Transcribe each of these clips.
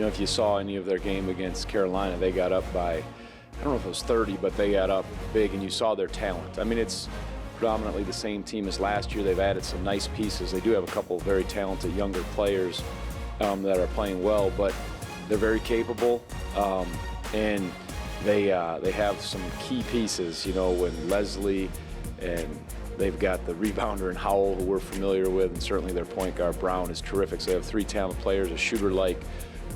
You know, if you saw any of their game against Carolina, they got up by, I don't know if it was 30, but they got up big, and you saw their talent. I mean, it's predominantly the same team as last year. They've added some nice pieces. They do have a couple of very talented younger players that are playing well, but they're very capable, and they have some key pieces, you know, when Leslie, and they've got the rebounder in Howell, who we're familiar with, and certainly their point guard Brown is terrific. So they have three talented players, a shooter like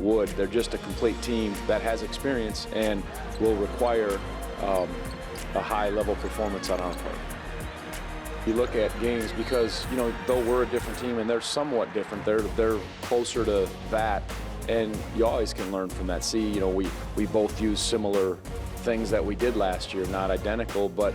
Wood. They're just a complete team that has experience and will require a high-level performance on our part. You look at games because, you know, though we're a different team and they're somewhat different, they're closer to that, and you always can learn from that. See, you know, we both use similar things that we did last year, not identical, but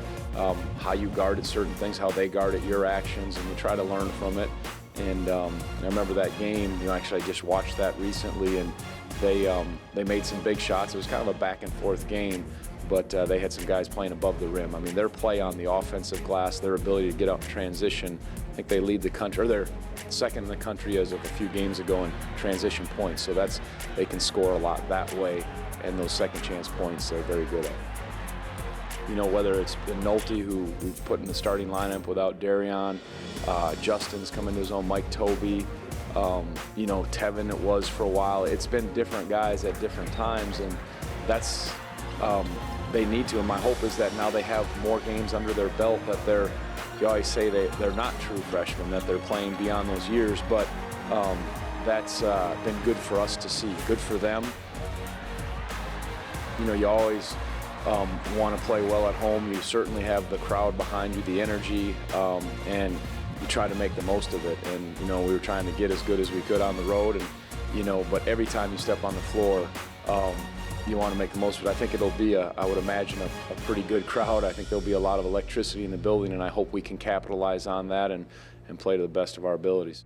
how you guarded certain things, how they guarded your actions, and you try to learn from it. And I remember that game, you know, actually I just watched that recently, and they made some big shots. It was kind of a back and forth game, but they had some guys playing above the rim. I mean, their play on the offensive glass, their ability to get out in transition, I think they lead the country, or they're second in the country as of a few games ago in transition points. So they can score a lot that way, and those second chance points they're very good at. You know, whether it's been Nolte, who we've put in the starting lineup without Darion, Justin's come into his own, Mike Tobey, you know, Tevin it was for a while. It's been different guys at different times, and that's, they need to, and my hope is that now they have more games under their belt, that you always say they're not true freshmen, that they're playing beyond those years, but that's been good for us to see, good for them. You know, you always want to play well at home. You certainly have the crowd behind you, the energy, and you try to make the most of it. And, you know, we were trying to get as good as we could on the road, and, you know, but every time you step on the floor, you want to make the most of it. I think it'll be, I would imagine, a pretty good crowd. I think there'll be a lot of electricity in the building, and I hope we can capitalize on that and play to the best of our abilities.